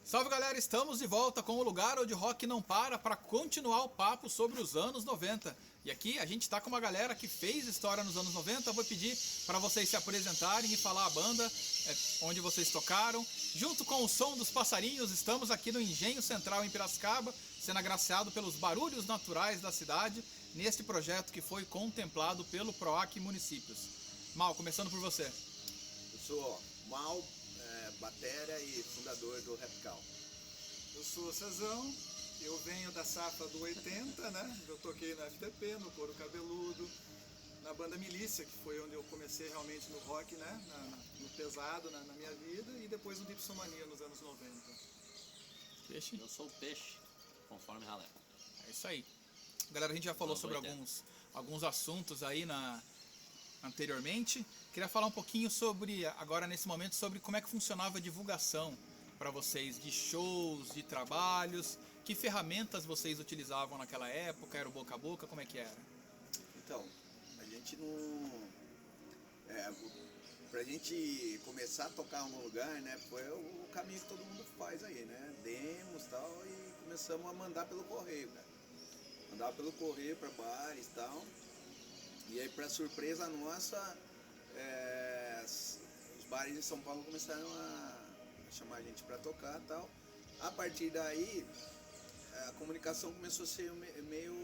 Salve galera, estamos de volta com o lugar onde o rock não para continuar o papo sobre os anos 90. E aqui a gente está com uma galera que fez história nos anos 90. Eu vou pedir para vocês se apresentarem e falar a banda, onde vocês tocaram. Junto com o som dos passarinhos, estamos aqui no Engenho Central em Piracicaba, sendo agraciado pelos barulhos naturais da cidade, neste projeto que foi contemplado pelo PROAC Municípios. Mal, começando por você. Eu sou Mal, batera e fundador do Rapcal. Eu sou o Cezão, eu venho da safra do 80, né? Eu toquei na FTP, no Couro Cabeludo, na banda Milícia, que foi onde eu comecei realmente no rock, né? No pesado, na minha vida, e depois no Dipsomania nos anos 90. Peixe? Eu sou o Peixe, conforme ralé. É isso aí. Galera, a gente já falou sobre alguns assuntos aí anteriormente. Queria falar um pouquinho sobre, agora nesse momento, sobre como é que funcionava a divulgação para vocês de shows, de trabalhos, que ferramentas vocês utilizavam naquela época, era o boca a boca, como é que era? Então, a gente não... pra gente começar a tocar em algum lugar, né, foi o caminho que todo mundo faz aí, né, demos e tal, e começamos a mandar pelo correio, cara. Mandava pelo correio para bares e tal. E aí, para surpresa nossa, os bares de São Paulo começaram a chamar a gente para tocar e tal. A partir daí, a comunicação começou a ser meio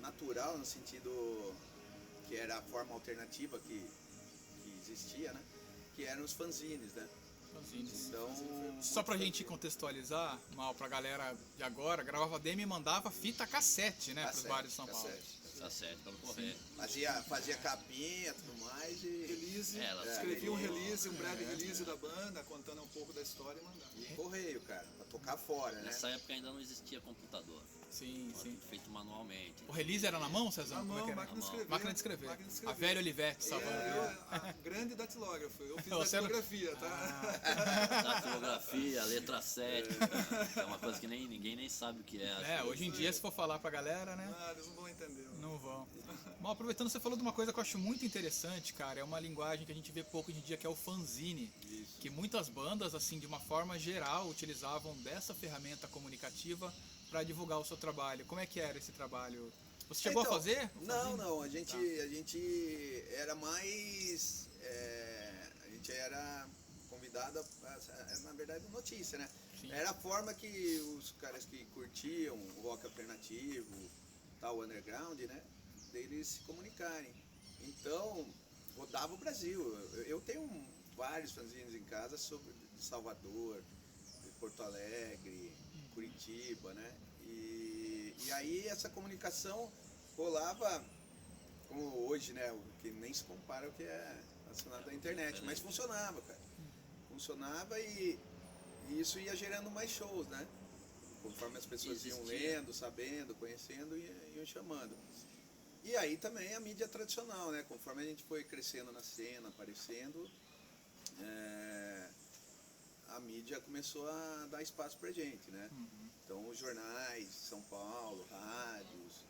natural, no sentido que era a forma alternativa que existia, né? Que eram os fanzines, né? Então, só pra gente contextualizar, Mal, pra galera de agora, gravava demo e mandava fita cassete, né, pros bares de São Paulo. Cassete pelo correio. Fazia capinha e tudo mais e... Release, escrevia um release, um breve release da banda, contando um pouco da história e mandava. E correio, cara, pra tocar fora, né? Nessa época ainda não existia computador. Sim. Feito manualmente. O release era na mão, Cezão? Na mão, máquina de escrever. A velha Olivetti, salvando. A grande datilógrafo, eu fiz datilografia, tá? Datilografia, letra 7, é uma coisa que ninguém nem sabe o que é. Hoje em dia, se for falar pra galera, né? Eles não vão entender. Não vão. Mal, aproveitando, você falou de uma coisa que eu acho muito interessante, cara, é uma linguagem que a gente vê pouco hoje em dia, que é o fanzine. Isso. Que muitas bandas, assim, de uma forma geral, utilizavam dessa ferramenta comunicativa para divulgar o seu trabalho. Como é que era esse trabalho? Você chegou a fazer? Não, a gente era mais... a gente era convidado na verdade, notícia, né? Sim. Era a forma que os caras que curtiam o rock alternativo, tal, underground, né? Deles se comunicarem. Então, rodava o Brasil. Eu tenho vários fanzines em casa de Salvador, de Porto Alegre, Curitiba, né? E aí essa comunicação rolava, como hoje, né? O que nem se compara o que é relacionado à internet, mas funcionava, cara. Funcionava e isso ia gerando mais shows, né? Conforme as pessoas iam lendo, sabendo, conhecendo e iam chamando. E aí também a mídia tradicional, né? Conforme a gente foi crescendo na cena, aparecendo, a mídia começou a dar espaço pra gente, né? Então os jornais de São Paulo, rádios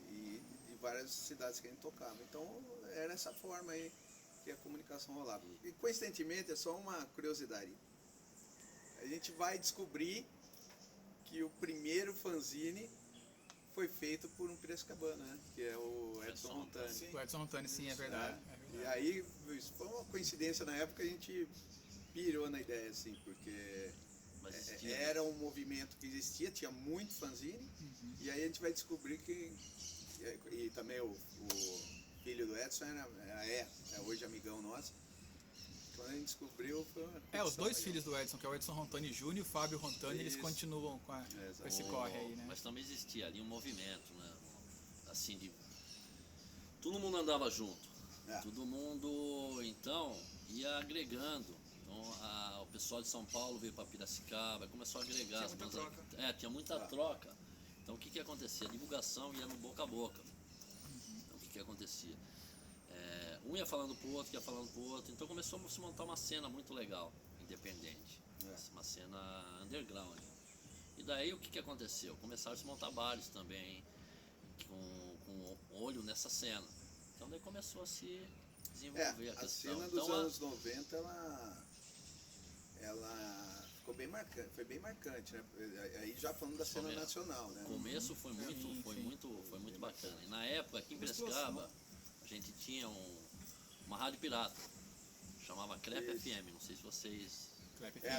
e de várias cidades que a gente tocava. Então era essa forma aí que a comunicação rolava. E coincidentemente, é só uma curiosidade, a gente vai descobrir que o primeiro fanzine foi feito por um piracicabano, né? Que é o Edson Montani. O Edson Montani, sim, é verdade. E aí, isso foi uma coincidência na época, a gente pirou na ideia, assim, porque era um movimento que existia, tinha muito fanzine, e aí a gente vai descobrir que... E também o filho do Edson é hoje amigão nosso. Quando a gente descobriu, foi uma os dois filhos do Edson, que é o Edson Rontani Jr. e o Fábio Rontani, eles continuam com esse corre aí, né? Mas também existia ali um movimento, né? Assim, todo mundo andava junto. Todo mundo, então, ia agregando. Então, o pessoal de São Paulo veio para Piracicaba, começou a agregar. Tinha muita troca. Tinha muita troca. Então, o que acontecia? A divulgação ia no boca a boca. Então, o que acontecia? Um ia falando pro outro, então começou a se montar uma cena muito legal, independente, uma cena underground. E daí o que aconteceu? Começaram a se montar bares também, com olho nessa cena. Então daí começou a se desenvolver a questão. A cena dos anos 90, ela ficou bem marcante, foi bem marcante, né? Aí já falando da cena nacional, né? O começo foi muito bacana. E na época, aqui em Piracicaba, a gente tinha uma rádio pirata, chamava Crep FM, não sei se vocês...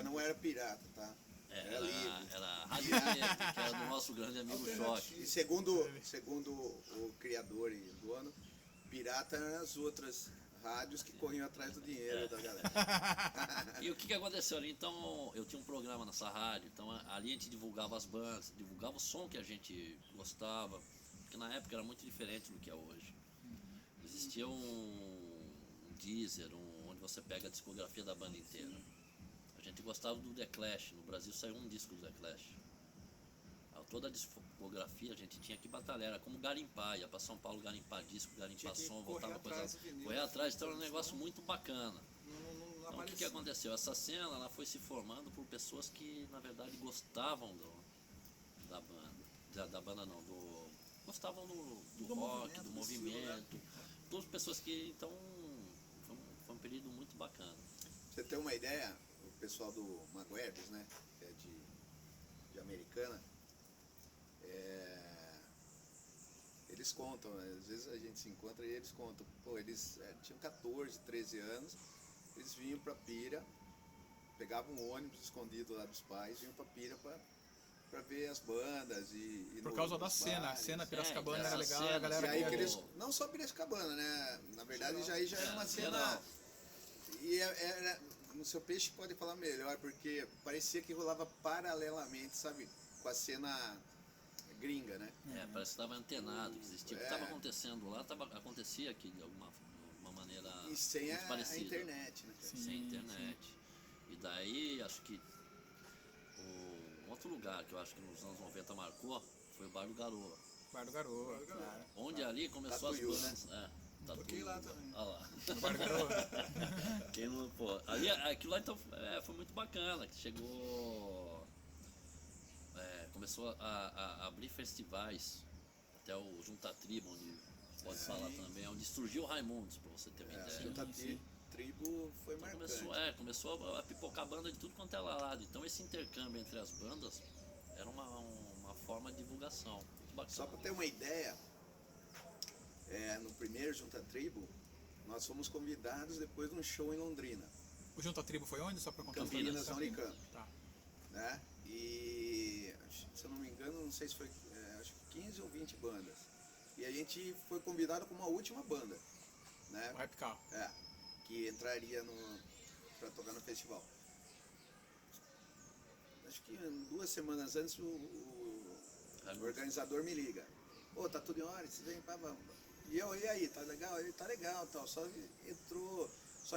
Não era pirata, tá? Era livre. Era a Rádio Livre, que era do nosso grande amigo Choque. E segundo o criador e dono, pirata eram as outras rádios que corriam atrás do dinheiro da galera. E o que aconteceu ali? Então, eu tinha um programa nessa rádio, então ali a gente divulgava as bandas, divulgava o som que a gente gostava, porque na época era muito diferente do que é hoje. Existia um Deezer, onde você pega a discografia da banda inteira. A gente gostava do The Clash, no Brasil saiu um disco do The Clash. Toda a discografia a gente tinha que batalhar, era como garimpar, ia para São Paulo garimpar disco, garimpar som, voltava coisa, correr atrás, então era um negócio muito bacana. Então o que aconteceu? Essa cena ela foi se formando por pessoas que na verdade gostavam da banda não, gostavam do rock, do movimento, todas pessoas que então foi um período muito bacana. Você tem uma ideia, o pessoal do Maguebes, né, que é de Americana, eles contam, às vezes a gente se encontra e eles contam, pô, eles tinham 14, 13 anos, eles vinham pra Pira, pegavam um ônibus escondido lá dos pais, vinham pra Pira pra ver as bandas e por causa da cena, a cena piracicabana era legal, cena, a galera... E aí que eles, não só Piracicabana, né, na verdade já era uma cena, e era, no seu peixe pode falar melhor, porque parecia que rolava paralelamente, sabe, com a cena gringa, né? Parece que estava antenado, que existia. O que estava acontecendo lá, acontecia aqui de alguma maneira e sem muito a parecida. internet, né? Sem internet. E daí, acho que um outro lugar que eu acho que nos anos 90 marcou foi o Bar do Garoa. Bar do Garoa, claro. Onde ali começou Tatuiu, as bandas. Né? Toquei lá também. Olha lá. Bar do Garoa. Quem não, pô, ali, aquilo lá então foi muito bacana, que chegou... começou a abrir festivais, até o Junta Tribo, onde pode falar também, onde surgiu o Raimundos, pra você ter uma ideia. Junta Tribo foi Então marcante. começou a pipocar banda de tudo quanto é lado. Então esse intercâmbio entre as bandas era uma forma de divulgação. Muito bacana. Só para ter uma ideia, no primeiro Junta Tribo, nós fomos convidados depois de um show em Londrina. O Junta Tribo foi onde? Só pra contar. Campinas, na Unicamp. Tá. Né? E, se eu não me engano, não sei se foi, acho que 15 ou 20 bandas. E a gente foi convidado como a última banda, né? O Rap Car. Que entraria para tocar no festival. Acho que 2 semanas antes o organizador me liga. Pô, tá tudo em hora, você vem pra bamba. E aí, tá legal? Ele tá legal, tal. Só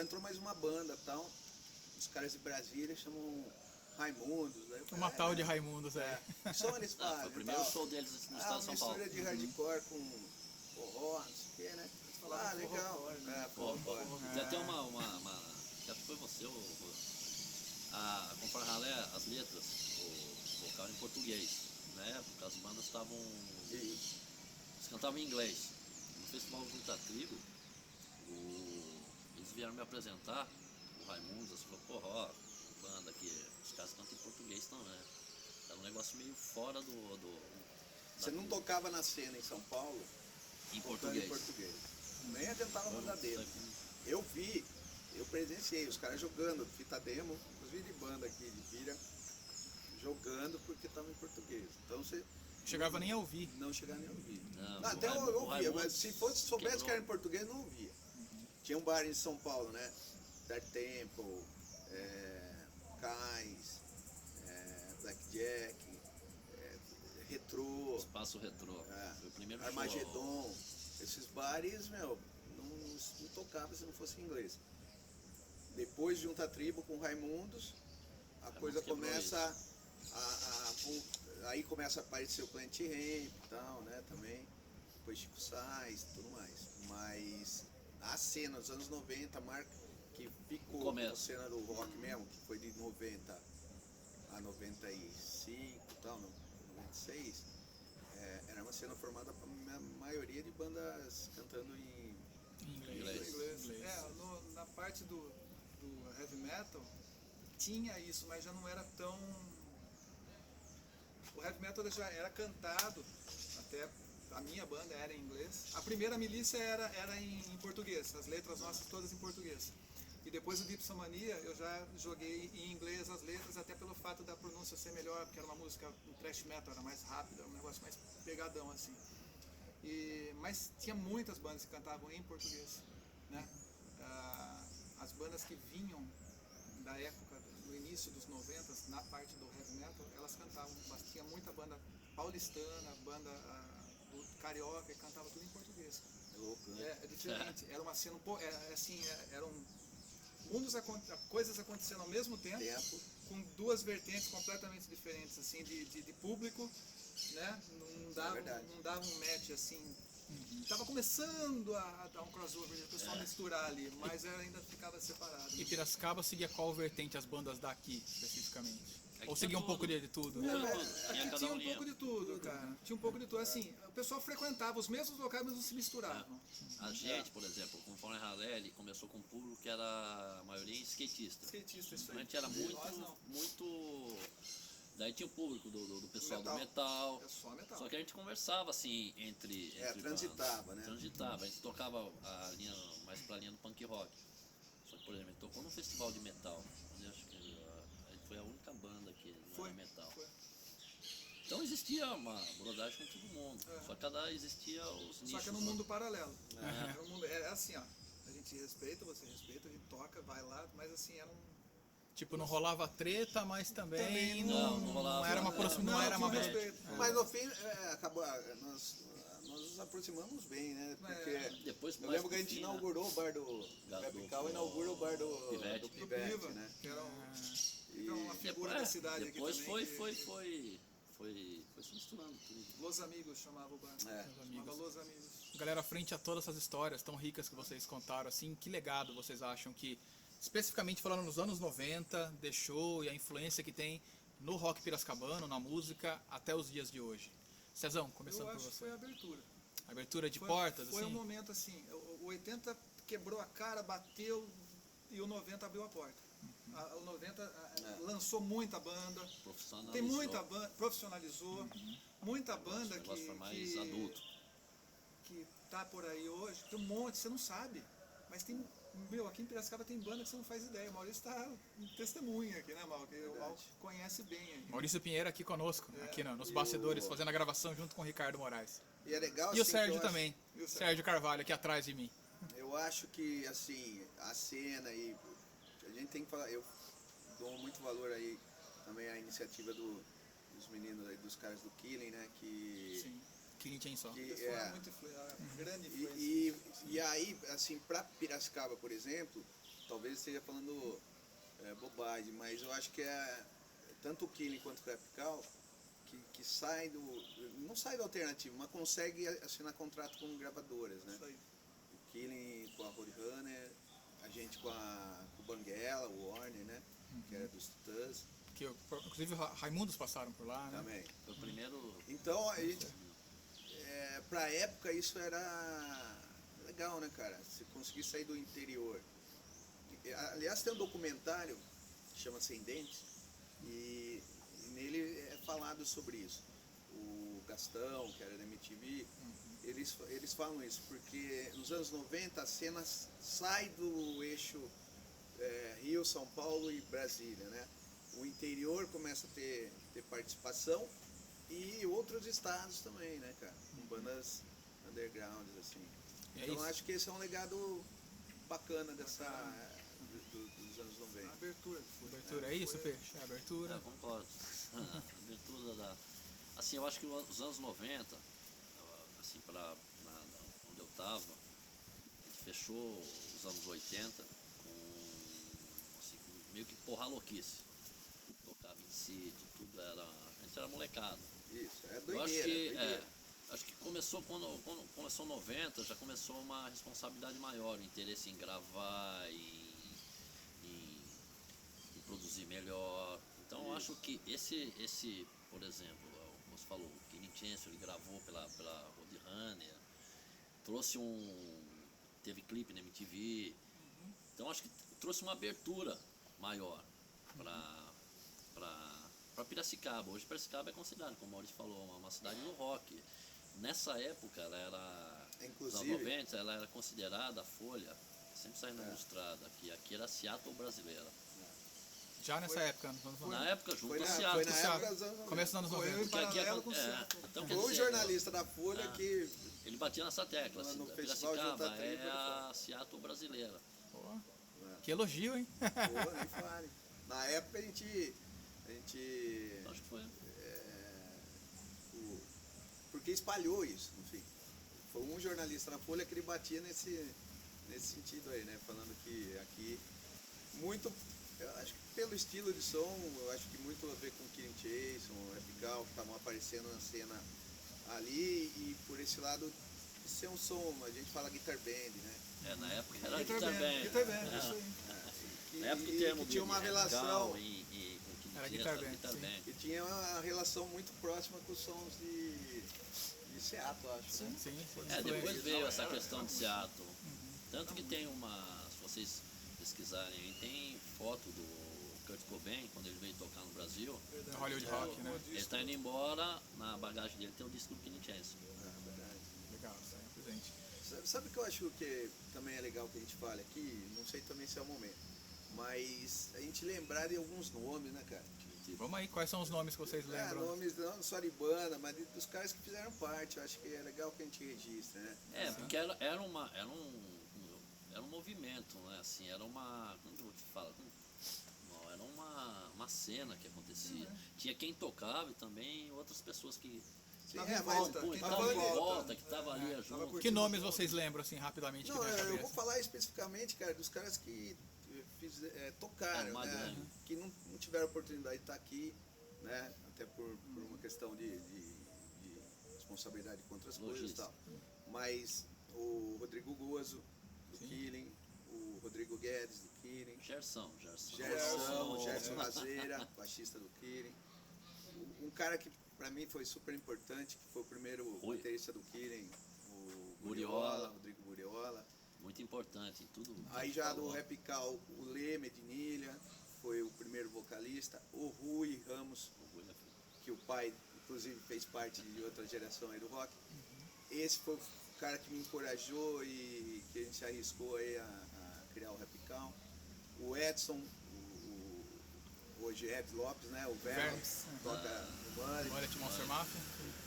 entrou mais uma banda, tal. Os caras de Brasília chamam Raimundos. Daí Uma tal de Raimundos, Que som eles fazem? Foi o primeiro show deles no estado de São Paulo. Mistura de hardcore com forró, não sei o que, né? Legal. Já tem acho que foi você, conforme ralé, as letras, o vocal em português, né? Porque as bandas estavam... Eles cantavam em inglês. No Festival Junta Tribo, eles vieram me apresentar, o Raimundos, assim, falou, porra, banda aqui, os caras cantam em português também. Era um negócio meio fora Você não tocava na cena em São Paulo? Em português. Nem adiantava mandar demo. Eu presenciei os caras jogando fita demo, os vídeos de banda aqui de Pira, jogando porque estava em português. Então você... Chegava nem a ouvir. Não chegava nem a ouvir. Não, até eu ouvia, mas se soubesse que era em português, não ouvia. Tinha um bar em São Paulo, né? Dark Temple, Cais, Blackjack, Retrô. Espaço Retrô. Foi o primeiro Armagedon. show. Esses bares, não tocava se não fosse em inglês. Depois de Junta Tribo com Raimundos, a coisa começa aí começa a aparecer o Plant Ramp e tal, né, também. Depois Chico Sainz e tudo mais. Mas a cena dos anos 90, que ficou como a cena do rock mesmo, que foi de 90 a 95 e tal, 96, era uma cena formada por uma maioria de bandas cantando em inglês. Na parte do heavy metal, tinha isso, mas já não era tão... O heavy metal já era cantado, até a minha banda era em inglês. A primeira Milícia era em português, as letras nossas todas em português. E depois do Dipsomania eu já joguei em inglês as letras, até pelo fato da pronúncia ser melhor, porque era uma música, um thrash metal, era mais rápida, um negócio mais pegadão assim. Mas tinha muitas bandas que cantavam em português, né? As bandas que vinham da época, do início dos 90, na parte do heavy metal, elas cantavam, mas tinha muita banda paulistana, banda do carioca, e cantava tudo em português. É louco, né? É diferente, era uma cena um pouco, eram coisas acontecendo ao mesmo tempo, com duas vertentes completamente diferentes, assim, de público, né? Não dava um match assim. Tava começando a dar um crossover, o pessoal misturar ali, mas ainda ficava separado. E Piracicaba seguia qual vertente as bandas daqui, especificamente? Aqui Ou seguia um tudo. pouco de tudo? Tinha Não, tudo, aqui tinha cada tinha um linha. pouco de tudo, cara. Tinha um pouco de tudo. Assim, o pessoal frequentava os mesmos locais, mas não se misturavam. A gente, por exemplo, com o Fone Ralé, ele começou com um público que era a maioria skatista. Skatista, isso A aí. gente era Nós não. muito. Daí tinha o público do pessoal do Metal. metal. É só metal. Só que a gente conversava assim entre transitava, bandas. né? Transitava, a gente tocava a linha mais pra linha do punk rock. Só que, por exemplo, a gente tocou num festival de metal. Onde acho que a gente foi a única banda que não Foi, era metal. foi. Então existia uma brodagem com todo mundo. É. Só que cada existia os nichos. Só que é num né? mundo paralelo. É um mundo, é assim, ó. A gente respeita, você respeita, a gente toca, vai lá, mas assim, era um... Tipo, não rolava treta, mas também, Também não, não rolava, não era uma né? proximidade, não era uma tinha bad. respeito. Mas no fim, acabou, nós nos aproximamos bem, né? Porque Depois, eu mais lembro que pro a gente fim, inaugurou o bar do Capital, inaugura o bar do Pivete. do Do Pivete, Piva, né? que era E então, uma figura da cidade depois aqui também. foi se misturando tudo. Los Amigos chamava o bar. Chamava Los Amigos. Galera, frente a todas essas histórias tão ricas que vocês contaram, assim, que legado vocês acham que, especificamente falando nos anos 90, deixou e a influência que tem no rock piracicabano, na música, até os dias de hoje? Cezão, começando Eu por acho que você. foi a abertura. Abertura de portas, Foi assim? um momento assim, o 80 quebrou a cara, bateu e o 90 abriu a porta. O 90 lançou muita banda, Profissionalizou. tem muita banda, profissionalizou, muita banda O negócio foi mais adulto. que tá por aí hoje, tem um monte, você não sabe, mas tem, aqui em Piracicaba tem banda que você não faz ideia, o Maurício tá testemunha aqui, né, Mal, que o Mal conhece bem aí. Maurício Pinheiro aqui conosco, aqui nos bastidores, fazendo a gravação junto com o Ricardo Moraes. E é legal, E o assim, Sérgio que eu também, E o Sérgio. Sérgio Carvalho, aqui atrás de mim. Eu acho que, assim, a cena e a gente tem que falar, eu dou muito valor aí também à iniciativa dos meninos aí, dos caras do Killing, né, que... Sim, Killing Chainsaw. que eles foram muito grande influência. e aí, assim, pra Piracicaba, por exemplo, talvez eu esteja falando bobagem, mas eu acho que tanto o Killing quanto o Capital que sai não sai do alternativo, mas consegue assinar contrato com gravadoras, né? Isso aí. O Killing com a Roadrunner, a gente com o Banguela, o Warner, né? Que era dos Titãs Que, inclusive, Raimundos passaram por lá, né? também. Foi o primeiro. Então, a gente, pra época isso era legal, né, cara? Se conseguir sair do interior. Aliás, tem um documentário que chama Sem Dentes e nele é falado sobre isso. O Gastão, que era da MTV, eles falam isso, porque nos anos 90 a cena sai do eixo Rio, São Paulo e Brasília, né? O interior começa a ter participação e outros estados também, né, cara? Com bandas undergrounds, assim. É Então isso. acho que esse é um legado bacana dos anos 90. A abertura. Abertura, é isso, Peixe? É abertura. Eu concordo. A abertura assim, eu acho que os anos 90, assim, onde eu tava, a gente fechou os anos 80 com meio que porra louquice. Tocava em sítio, tudo era. A gente era molecada. Isso, é Eu acho doideira. que, doideira. acho que começou quando começou 90, já começou uma responsabilidade maior, o interesse em gravar, em produzir melhor. Então eu acho que esse, por exemplo, como você falou, o Killing Chainsaw, ele gravou pela Roadrunner, trouxe teve clipe na MTV, então acho que trouxe uma abertura maior. para Piracicaba. Hoje Piracicaba é considerada, como o Maurício falou, uma cidade do rock. Nessa época, ela era, nos anos Inclusive, 90, ela era considerada, a Folha, sempre saindo ilustrada, que aqui era Seattle brasileira. Já nessa época, nos anos 90. Na época, junto foi a na Seattle. época dos anos 90. Começo dos anos Foi 90. eu em Porque aqui paralelo com o Seattle. então, quer Foi um dizer, jornalista da Folha Ah. que ele batia nessa tecla. No Festival Piracicaba J3 é foi a Seattle brasileira. Pô, que elogio, hein? Pô, nem fale. Na época a gente Acho que foi. porque espalhou isso, enfim. Foi um jornalista na Folha que ele batia nesse sentido aí, né? Falando que aqui, muito, eu acho que pelo estilo de som, eu acho que muito a ver com Killing Jason, Epical, que estavam aparecendo na cena ali, e por esse lado de ser um som, a gente fala guitar band, né? Na época era Guitar guitar Band, band. Guitar Band, isso aí. Na época o E termo que tinha uma de relação, Gal e com que Era tinha guitar essa band, guitar sim. band. e tinha uma relação muito próxima com os sons de Seattle, acho, né? Sim, sim. Depois veio Não, essa era, questão era de Seattle. Tanto que tem se vocês pesquisarem aí, tem foto do Kurt Cobain, quando ele veio tocar no Brasil. No Hollywood Rock, né? Ele tá indo embora, na bagagem dele tem o disco do Kenny Chesney. É verdade. Legal, isso aí é presente. Sabe o que eu acho que também é legal que a gente fale aqui? Não sei também se é o momento, mas a gente lembrar de alguns nomes, né, cara? Vamos aí, quais são os nomes que vocês lembram? Nomes não só de banda, mas dos caras que fizeram parte. Eu acho que é legal que a gente registre, né? Porque era um movimento, né? Assim, era uma. Como que eu vou te falar? Não, era uma cena que acontecia. Tinha quem tocava e também outras pessoas que Sim, Tava em mas volta, quem estavam tava em em volta, que estavam ali Tava junto. curtindo. Que nomes vocês lembram, assim, rapidamente? não, que vem à eu vou cabeça? falar especificamente, cara, dos caras que tocaram, Uma né? grande. Que não tiveram oportunidade de estar aqui, né? Até por uma questão de responsabilidade com outras coisas e Logística. tal. Mas o Rodrigo Gozo, do Sim. Killing, o Rodrigo Guedes, do Killing, Gerson. Gerson Lazeira, baixista do Killing. Um cara que pra mim foi super importante, que foi o primeiro Oi. baterista do Killing, o Buriola. Rodrigo Buriola. Muito importante em tudo. Aí que já falou. do Repical, o Lê Medinilha foi o primeiro vocalista, o Rui Ramos, que o pai inclusive fez parte de outra geração aí do rock. Esse foi o cara que me encorajou e que a gente se arriscou aí a criar o Repical. O Edson, hoje Ed Lopes, né? O Vermes, toca no Money. Olha, Monster Mafia.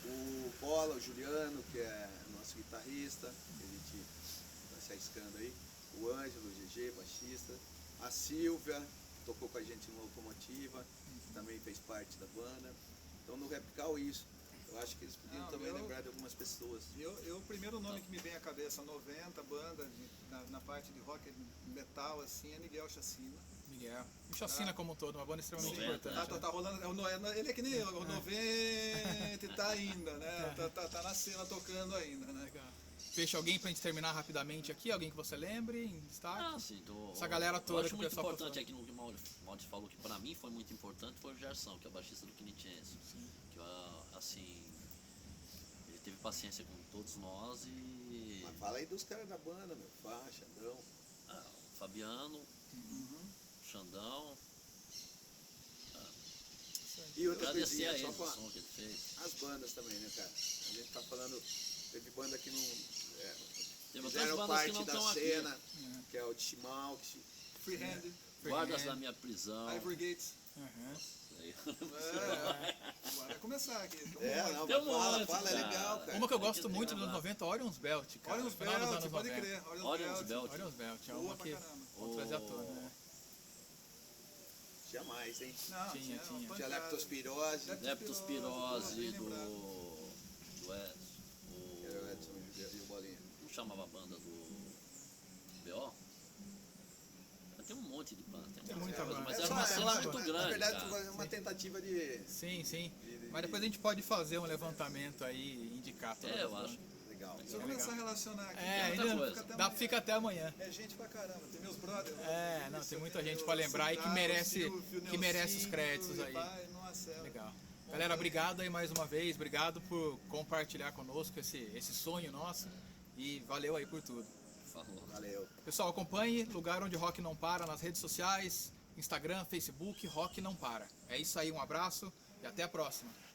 O Bola, o Juliano, que é nosso guitarrista, que a gente está se arriscando aí. O Ângelo, o GG, baixista. A Silvia, que tocou com a gente no Locomotiva, também fez parte da banda. Então no Repical isso. Eu acho que eles podiam Não, também lembrar de algumas pessoas. O primeiro nome que me vem à cabeça, 90, banda, na parte de rock metal, assim, é Miguel Chacina. Miguel. E Chacina como um todo, uma banda extremamente 90, importante. Tá rolando, ele é que nem o 90 e tá ainda, né? Tá na cena tocando ainda, né? Legal. Fecha alguém pra gente terminar rapidamente aqui, alguém que você lembre em destaque? Sim, Essa galera toda eu que acho o muito pessoal importante passou. aqui no que o Maurício falou, que pra mim foi muito importante, foi o Gerson, que é o baixista do Kenny Chesney. Que assim, ele teve paciência com todos nós e Mas fala aí dos caras da banda, meu. Faixa, Andrão. o Fabiano, o Xandão, E outra agradecer a coisinha, ele só o pra som que ele fez. as bandas também, né, cara? A gente tá falando, teve banda que não Teve outras fizeram bandas que parte não da estão aqui. cena, que é o Chimal, que Freehand, Guardas da minha prisão. Ivory Gates. Uhum. Aí. Bora começar aqui. não, Tem um fala, monte, é cara. legal, cara. Uma que eu gosto Tem que muito dos lembrar. anos 90, Orion's Belt, cara. Olha os Final dos Belt, anos pode 90. crer. Olha os Belt. Orion's Belt, é Boa uma pra que caramba. vou trazer à tona, né? Tinha mais, hein? Não, Tinha. uma Tinha pancada. leptospirose, Leptospirose bem do lembrado. Edson. que era o Edson e o Bolinha. Como chamava a banda do BO? Tem um monte de banda. Tem muita banda. Mas É era só uma cena ela- muito Na grande, verdade, cara. foi uma tentativa de... Sim, sim. Mas depois a gente pode fazer um levantamento aí e indicar todas as Eu bandas. acho. Legal. Se eu começar a relacionar aqui, É, muita ainda coisa. fica até amanhã. é gente pra caramba. Tem meus brothers. Não, tem muita gente pra lembrar e que merece os créditos aí. Nossa, é. Legal. Galera, obrigado aí mais uma vez. Obrigado por compartilhar conosco esse sonho nosso. E valeu aí por tudo. Falou. Valeu. Pessoal, acompanhe Lugar Onde Rock Não Para nas redes sociais, Instagram, Facebook, Rock Não Para. É isso aí, um abraço e até a próxima.